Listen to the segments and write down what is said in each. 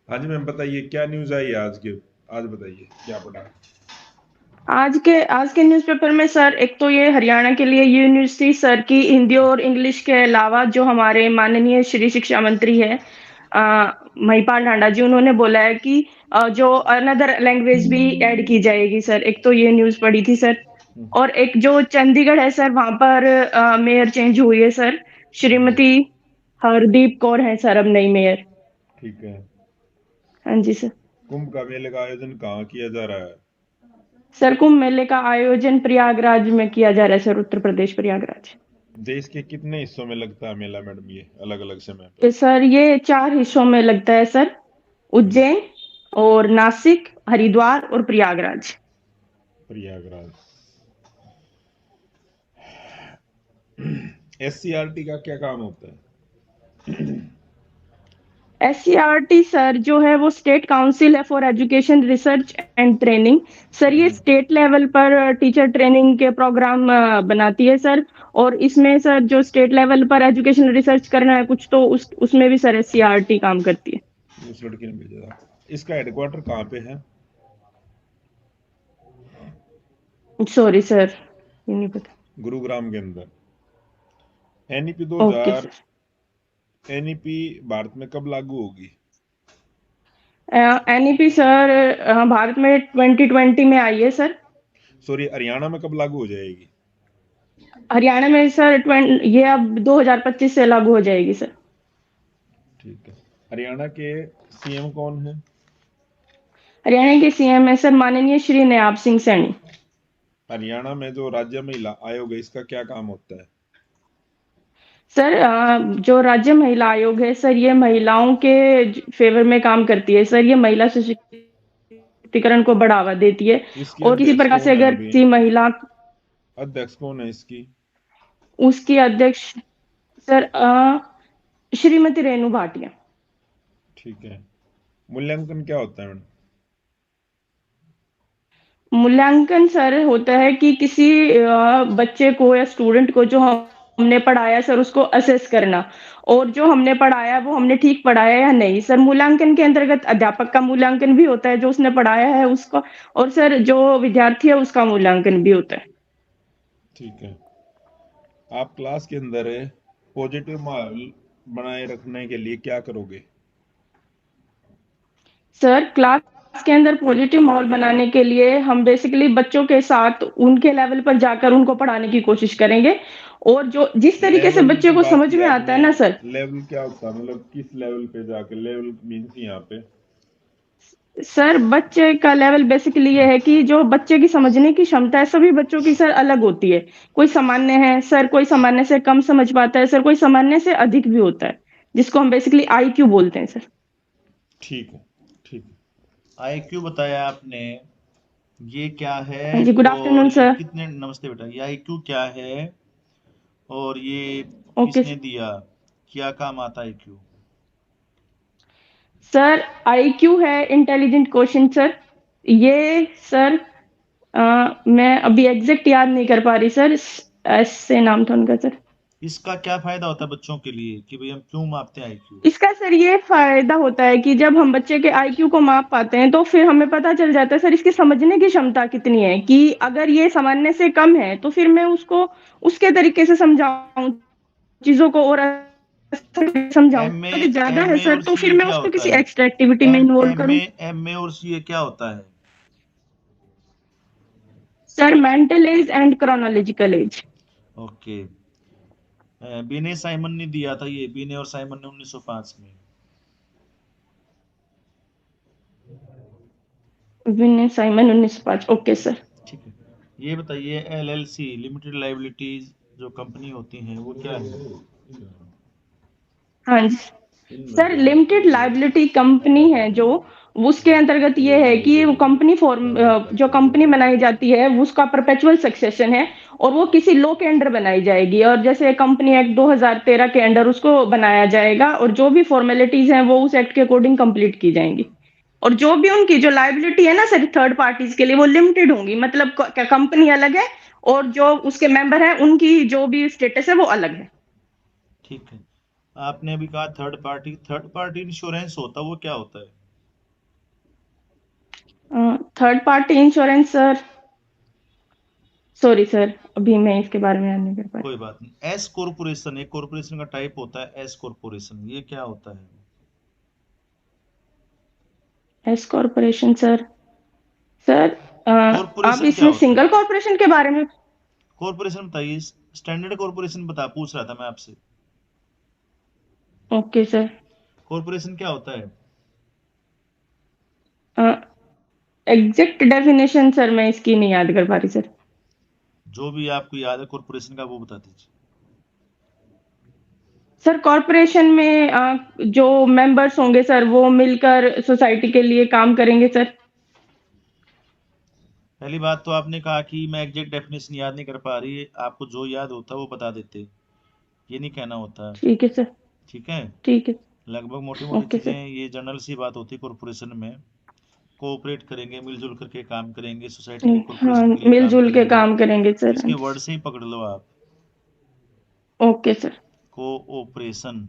हाँ जी मैम, बताइए क्या न्यूज़ आई है आज के। आज बताइए क्या पढ़ा। आज के न्यूज़पेपर में सर एक तो ये हरियाणा के लिए ये न्यूज़ थी सर कि हिंदी और इंग्लिश के अलावा जो हमारे माननीय श्री शिक्षा मंत्री है अ, महिपाल ढांडा जी उन्होंने बोला है कि जो अनदर लैंग्वेज भी ऐड की जाएगी सर। एक तो ये न्यूज़ पढ़ी थी सर। हम्म, और एक जो चंडीगढ़ है सर वहाँ पर मेयर चेंज हुई है सर। जी। श्रीमती हरदीप कौर है सर अब नई मेयर। ठीक है। हाँ जी सर। कुंभ का मेले का आयोजन कहाँ किया जा रहा है। सर कुंभ मेले का आयोजन प्रयागराज में किया जा रहा है सर, उत्तर प्रदेश प्रयागराज। देश के कितने हिस्सों में लगता है मेला मैडम, ये अलग अलग समय पे। तो सर ये 4 हिस्सों में लगता है सर। हम्म, उज्जैन और नासिक, हरिद्वार और प्रयागराज। प्रयागराज। एससीईआरटी का क्या काम होता है। एससीईआरटी सर जो है वो स्टेट काउंसिल है for education research and training. Sir ये हम्म, स्टेट लेवल पर टीचर ट्रेनिंग के प्रोग्राम बनाती है सर। और इसमें सर जो स्टेट लेवल पर एजुकेशन रिसर्च करना है कुछ तो उसमें भी सर एससीईआरटी काम करती है। उस लड़की ने भेजा था। इसका हेडक्वार्टर कहाँ पे है। सॉरी सर, ये नहीं पता। गुरुग्राम के अंदर। NEP okay 2000। Sir. NEP Bharat में कब लागू होगी। एनईपी सर भारत में 2020 में आई है सर। सॉरी, हरियाणा में कब लागू हो जाएगी। हरियाणा में सर ये अब 2025 से लागू हो जाएगी सर। ठीक है। हरियाणा के सीएम कौन है। हरियाणा के सीएम है सर माननीय श्री नयाब सिंह सैनी। हरियाणा में जो राज्य महिला आयोग है, इसका क्या काम होता है। सर जो राज्य महिला आयोग है सर ये महिलाओं के फेवर में काम करती है सर। ये महिला सशक्तिकरण को बढ़ावा देती है। इसकी और किसी अध्यक्ष प्रकार से कौन है अगर अभी। किसी महिला अध्यक्ष कौन है इसकी। उसकी अध्यक्ष सर श्रीमती रेणु भाटिया। ठीक है। मूल्यांकन क्या होता है मैडम। मूल्यांकन सर होता है कि किसी बच्चे को या स्टूडेंट को जो हमने पढ़ाया सर उसको असेस करना। और जो हमने पढ़ाया वो हमने ठीक पढ़ाया या नहीं सर। मूल्यांकन के अंतर्गत अध्यापक का मूल्यांकन भी होता है जो उसने पढ़ाया है उसका। और सर जो विद्यार्थी है उसका मूल्यांकन भी होता है। ठीक है। आप क्लास के अंदर पॉजिटिव माहौल बनाए रखने के लिए क्या करोगे। सर क्लास के अंदर पॉजिटिव माहौल बनाने के लिए हम बेसिकली बच्चों के साथ उनके लेवल पर जाकर उनको पढ़ाने की कोशिश करेंगे। और जो जिस तरीके से लेवल बच्चे की को बात समझ की में आता आपने। है ना सर। लेवल क्या होता है, मतलब किस लेवल पे जाके, लेवल मीन्स यहाँ पे। सर बच्चे का लेवल बेसिकली ये है कि जो बच्चे की समझने की क्षमता है सभी बच्चों की सर अलग होती है। कोई सामान्य है सर, कोई सामान्य से कम समझ पाता है सर, कोई सामान्य से अधिक भी होता है जिसको हम बेसिकली आईक्यू बोलते हैं सर। ठीक है। ठीक है। आईक्यू बताया आपने, ये क्या है? हाँ जी, गुड और आफ्टरनून ये सर। कितने, नमस्ते बेटा, ये आईक्यू क्या है और ये ओके किसने दिया, क्या काम आता है आईक्यू? सर, आईक्यू है इंटेलिजेंट क्वेश्चन सर। ये सर मैं अभी एग्जैक्ट याद नहीं कर पा रही सर। ऐसे नाम था उनका सर। इसका क्या फायदा होता है बच्चों के लिए कि भाई हम क्यों मापते हैं आईक्यू? इसका सर ये फायदा होता है कि जब हम बच्चे के आईक्यू को माप पाते हैं तो फिर हमें पता चल जाता है सर इसकी समझने की क्षमता कितनी है। कि अगर ये सामान्य से कम है तो फिर मैं उसको उसके तरीके से समझाऊं चीजों को और अच्छे से समझाऊं। एम अगर ए ज्यादा एम है ए सर और तो सी फिर ए मैं क्या उसको होता किसी है? एक्स्ट्रा एक्टिविटी में एम इन्वॉल्व एम करूं। ए एम ए और सी ए क्या होता है? Sir mental as and chronological age. Okay. बिने साइमन ने दिया था, ये बिने और साइमन ने 1905 में। विनय साइमन 1905। Okay sir. ठीक है। ये बताइए, एलएलसी लिमिटेड लाइबिलिटीज जो कंपनी होती हैं वो क्या है? हाँ जी सर, लिमिटेड लाइबिलिटी कंपनी है जो उसके अंतर्गत ये है कि वो कंपनी फॉर्म जो कंपनी बनाई जाती है वो उसका परपेचुअल सक्सेशन है। और वो किसी लॉ के अंडर बनाई जाएगी और जैसे कंपनी एक्ट 2013 के अंडर उसको बनाया जाएगा और जो भी फॉर्मेलिटीज हैं वो उस एक्ट के अकॉर्डिंग कंप्लीट की जाएंगी। और जो भी उनकी जो लाइबिलिटी है ना सर थर्ड पार्टीज के लिए वो लिमिटेड होंगी। मतलब कंपनी अलग है और जो उसके मेंबर हैं उनकी जो भी स्टेटस है वो अलग है। ठीक है। आपने अभी कहा थर्ड पार्टी इंश्योरेंस होता है, वो क्या होता है? Third party insurance sir, sorry sir, अभी मैं इसके बारे में याद नहीं कर पा कोई बात नहीं। एस कॉर्पोरेशन, एक कॉर्पोरेशन का टाइप होता है एस कॉर्पोरेशन, ये क्या होता है? रही। एस कॉर्पोरेशन सर, सर आप कॉर्पोरेशन क्या इसमें होता है? सिंगल कॉर्पोरेशन के बारे में। कॉर्पोरेशन बताइए, स्टैंडर्ड कॉर्पोरेशन बता, पूछ रहा था मैं आपसे। Okay sir. कॉर्पोरेशन क्या होता है? एग्जैक्ट डेफिनेशन सर मैं इसकी नहीं याद कर पा रही सर। जो भी आपको याद है कॉर्पोरेशन का वो बता दीजिए। सर कॉर्पोरेशन में जो मेंबर्स होंगे सर वो मिलकर सोसाइटी के लिए काम करेंगे सर। पहली बात तो आपने कहा कि मैं एग्जैक्ट डेफिनेशन याद नहीं कर पा रही, आपको जो याद होता है वो बता देते, ये नहीं कहना होता। ठीक है सर। ठीक है, ठीक है। लगभग मोटी मोटी ओके चीजें, सर। ये जनरल सी बात होती है कॉर्पोरेशन में। कोऑपरेट करेंगे, मिलजुल करके काम करेंगे, सोसाइटी के हाँ, कॉर्पोरेशन के लिए काम मिलजुल के करेंगे। काम करेंगे सर। इसके वर्ड से ही पकड़ लो आप, ओके सर। कोऑपरेशन,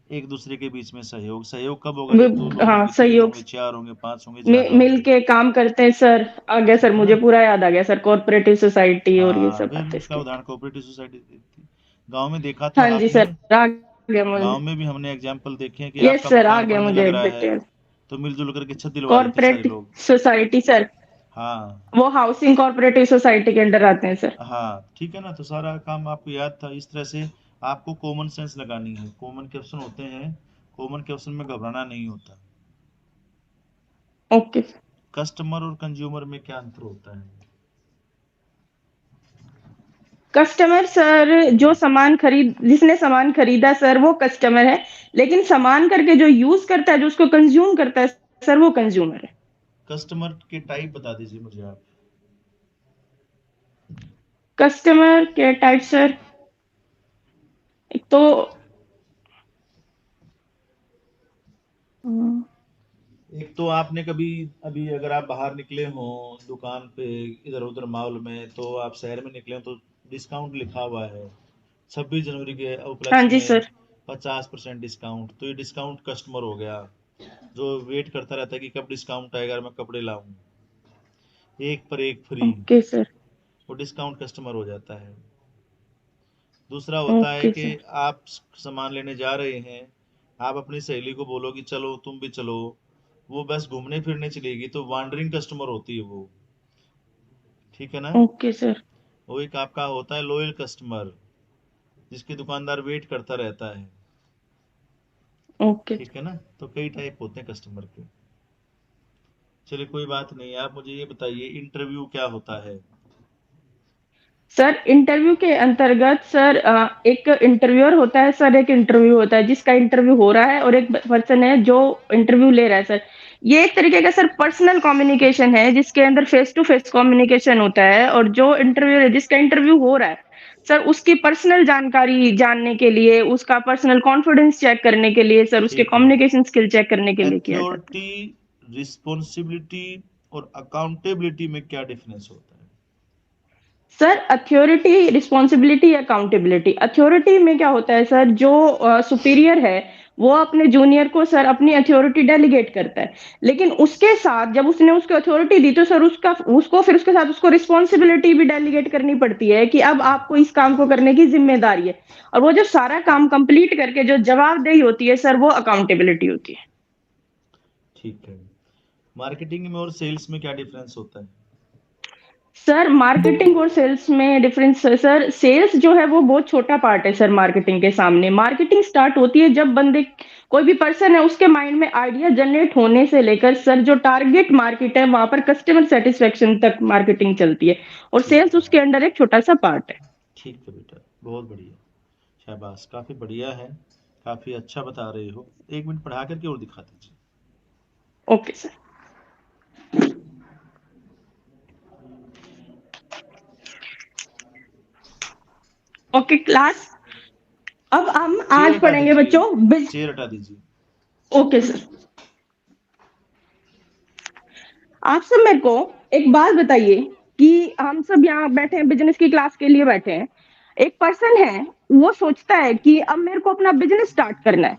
एक दूसरे के बीच में सहयोग। सहयोग कब होगा? जब दो लोग हाँ होंगे, तीन सहयोग, होंगे, चार होंगे, पांच होंगे, ज्यादा मिल होंगे। के काम करते हैं सर। आ गया सर, ठीक है मुझे ना? पूरा याद आ गया सर, कोऑपरेटिव सोसाइटी और ये हाँ, सब फिर बातें इसका इसके। उदाहरण कोऑपरेटिव सोसाइटी थी। गांव में देखा तो हाँ है जी आपने। सर, आ गया मुझे। गांव में भी हमने एग्जाम्पल देखे हैं कि यस आपका सर, आ मकान गया बनने मुझे लग रहा एग्जैक्ट है याद। तो मिलजुल करके छत दिलवा देते हैं सारे कॉर्पोरेटिव लोग। सोसाइटी सर, हाँ वो हाउसिंग कॉर्पोरेटिव सोसाइटी के अंडर आते हैं सर। हाँ, ठीक है ना, तो सारा काम आपको याद था। इस तरह से आपको कॉमन सेंस लगानी है। कॉमन क्वेश्चन होते हैं, कॉमन क्वेश्चन में घबराना नहीं होता। ओके। कस्टमर और कंज्यूमर में क्या अंतर होता है? कस्टमर सर, जो सामान खरीद जिसने सामान खरीदा सर वो कस्टमर है, लेकिन सामान करके जो यूज करता है, जो उसको कंज्यूम करता है सर, वो कंज्यूमर है। कस्टमर के टाइप बता दीजिए मुझे आप। कस्टमर के टाइप सर, एक तो हम्म, एक तो आपने कभी, अभी अगर आप बाहर निकले हो दुकान पे, इधर उधर मॉल में, तो आप शहर में निकले हो तो डिस्काउंट लिखा हुआ है 26 जनवरी के हाँ उपलक्ष्य जी में सर। 50% डिस्काउंट, तो ये डिस्काउंट कस्टमर हो गया, जो वेट करता रहता है कि कब डिस्काउंट आएगा और मैं कपड़े लाऊं, एक पर एक फ्री। Okay sir. वो डिस्काउंट कस्टमर हो जाता है। दूसरा होता है ओके कि सर। आप सामान लेने जा रहे हैं, आप अपनी सहेली को बोलो कि चलो तुम भी चलो, वो बस घूमने फिरने चलेगी, तो वांडरिंग कस्टमर होती है वो। ठीक है ना? Okay sir. वो एक आपका होता है लॉयल कस्टमर, जिसके दुकानदार वेट करता रहता है। ओके ठीक है ना? तो कई टाइप होते हैं कस्टमर के। चलिए कोई बात नहीं, आप मुझे ये बताइए इंटरव्यू क्या होता है? सर, इंटरव्यू के अंतर्गत सर एक इंटरव्यूअर होता है सर, एक इंटरव्यू होता है जिसका इंटरव्यू हो रहा है, और एक पर्सन है जो इंटरव्यू ले रहा है सर। ये एक तरीके का सर पर्सनल कम्युनिकेशन है, जिसके अंदर फेस टू फेस कम्युनिकेशन होता है, और जो इंटरव्यू है जिसका इंटरव्यू हो रहा है सर, उसकी पर्सनल जानकारी जानने के लिए, उसका पर्सनल कॉन्फिडेंस चेक करने के लिए सर, उसके ठीक है। कम्युनिकेशन स्किल चेक करने के लिए किया जाता है। अथॉरिटी, रिस्पॉन्सिबिलिटी और अकाउंटेबिलिटी में क्या डिफरेंस होता है? Sir authority, responsibility, accountability. Authority में क्या होता है सर, जो सुपीरियर है वो अपने जूनियर को सर अपनी अथॉरिटी डेलीगेट करता है, लेकिन उसके साथ जब उसने उसको अथॉरिटी दी तो सर उसका उसको फिर उसके साथ उसको रिस्पॉन्सिबिलिटी भी डेलीगेट करनी पड़ती है कि अब आपको इस काम को करने की जिम्मेदारी है, और वो जो सारा काम कंप्लीट करके जो जवाबदेही होती है सर, वो अकाउंटेबिलिटी होती है। ठीक है। मार्केटिंग में और सेल्स में क्या डिफरेंस होता है? सर मार्केटिंग और सेल्स में डिफरेंस, सर सेल्स जो है वो बहुत छोटा पार्ट है सर मार्केटिंग के सामने। मार्केटिंग स्टार्ट होती है जब बंदे, कोई भी पर्सन है उसके माइंड में आइडिया जनरेट होने से लेकर सर जो टारगेट मार्केट है वहां पर कस्टमर सेटिस्फेक्शन तक मार्केटिंग चलती है, और ठीक सेल्स है। उसके अंडर एक छोटा सा पार्ट है। ठीक है बेटा, बहुत बढ़िया, शाबाश, काफी बढ़िया है, काफी अच्छा बता रहे हो। एक मिनट पढ़ा करके और दिखा दीजिए। Okay sir. ओके क्लास, अब हम चेयर आज हटा पढ़ेंगे दीजिए, बच्चों बिज। चेयर हटा दीजिए। Okay sir. आप सब मेरे को एक बात बताइए कि हम सब यहाँ बैठे हैं, बिजनेस की क्लास के लिए बैठे हैं। एक पर्सन है, वो सोचता है कि अब मेरे को अपना बिजनेस स्टार्ट करना है।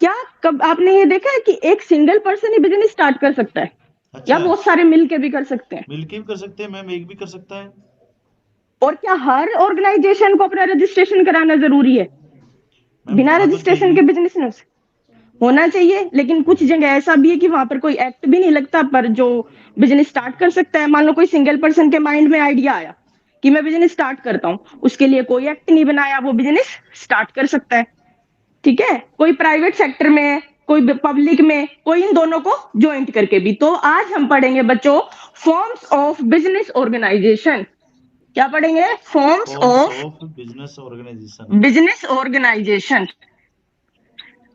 क्या कब आपने ये देखा है कि एक सिंगल पर्सन ही बिजनेस स्टार्ट कर सकता है? या अच्छा, बहुत सारे मिलके भी कर सकते हैं? मिलके भी कर सकते हैं मैम, एक भी कर सकता है। और क्या हर ऑर्गेनाइजेशन को अपना रजिस्ट्रेशन कराना जरूरी है? मैम बिना होना तो रजिस्ट्रेशन के चाहिए। बिजनेस में होना चाहिए, लेकिन कुछ जगह ऐसा भी है कि वहां पर कोई एक्ट भी नहीं लगता, पर जो बिजनेस स्टार्ट कर सकता है, मान लो कोई सिंगल पर्सन के माइंड में आइडिया आया कि मैं बिजनेस स्टार्ट करता हूँ, उसके लिए कोई एक्ट नहीं बनाया, वो बिजनेस स्टार्ट कर सकता है। ठीक है, कोई प्राइवेट सेक्टर में है, कोई पब्लिक में, कोई इन दोनों को ज्वाइंट करके भी। तो आज हम पढ़ेंगे बच्चों फॉर्म्स ऑफ बिजनेस ऑर्गेनाइजेशन। क्या पढ़ेंगे? Forms forms of of business organization. Business organization.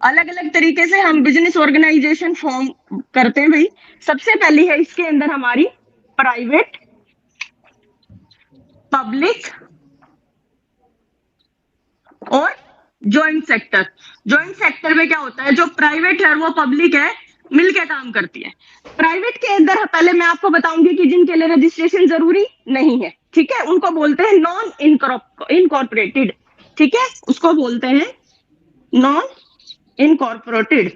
अलग अलग तरीके से हम बिजनेस ऑर्गेनाइजेशन फॉर्म करते हैं भाई। सबसे पहली है इसके अंदर हमारी प्राइवेट, पब्लिक और जॉइंट सेक्टर। जॉइंट सेक्टर में क्या होता है, जो प्राइवेट है और वो पब्लिक है मिलके काम करती है। प्राइवेट के अंदर पहले मैं आपको बताऊंगी कि जिनके लिए रजिस्ट्रेशन जरूरी नहीं है, ठीक है, उनको बोलते हैं नॉन इनकॉर्पोरेटेड। ठीक है, उसको बोलते हैं नॉन इनकॉर्पोरेटेड।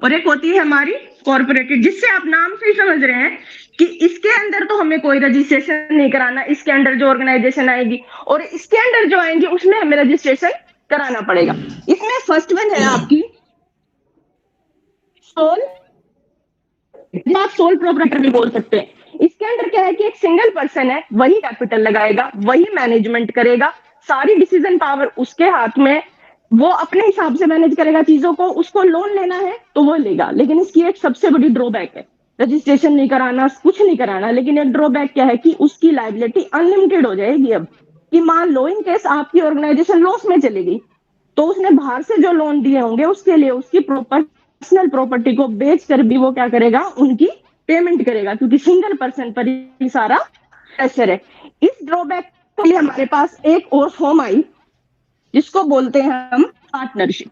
और एक होती है हमारी कॉर्पोरेटेड, जिससे आप नाम से ही समझ रहे हैं कि इसके अंदर तो हमें कोई रजिस्ट्रेशन नहीं कराना, इसके अंदर जो ऑर्गेनाइजेशन आएगी और इसके अंदर जो आएंगे उसमें हमें रजिस्ट्रेशन कराना पड़ेगा। इसमें फर्स्ट वन है आपकी सोल, आप सोल प्रोप्राइटर भी बोल सकते हैं। इसके अंदर क्या है कि एक सिंगल पर्सन है, वही कैपिटल लगाएगा, वही मैनेजमेंट करेगा, सारी डिसीजन पावर उसके हाथ में, वो अपने हिसाब से मैनेज करेगा चीजों को। उसको लोन लेना है तो वो लेगा, लेकिन इसकी एक सबसे बड़ी ड्रॉबैक है, रजिस्ट्रेशन नहीं कराना, कुछ नहीं कराना, लेकिन एक ड्रॉबैक क्या है कि उसकी लाइबिलिटी अनलिमिटेड हो जाएगी। अब कि मान लो इन केस आपकी ऑर्गेनाइजेशन लॉस में चली गई, तो उसने बाहर से जो लोन दिए होंगे उसके लिए उसकी पर्सनल प्रॉपर्टी को बेच कर भी वो क्या करेगा, उनकी पेमेंट करेगा, क्योंकि सिंगल पर्सन पर ही सारा प्रेशर है। इस ड्रॉबैक के लिए हमारे पास एक और फॉर्म आई जिसको बोलते हैं हम पार्टनरशिप।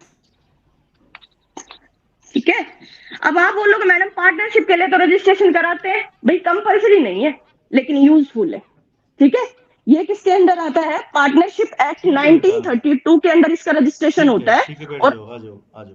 ठीक है, अब आप बोलोगे मैडम पार्टनरशिप के लिए तो रजिस्ट्रेशन कराते हैं, भाई कंपलसरी नहीं है लेकिन यूजफुल है। ठीक है, ये किसके अंदर आता है? पार्टनरशिप एक्ट ठीक है बेटा, 1932 के अंदर इसका रजिस्ट्रेशन होता है। ठीक है, बैठ और जाओ, आ जाओ, आ जाओ।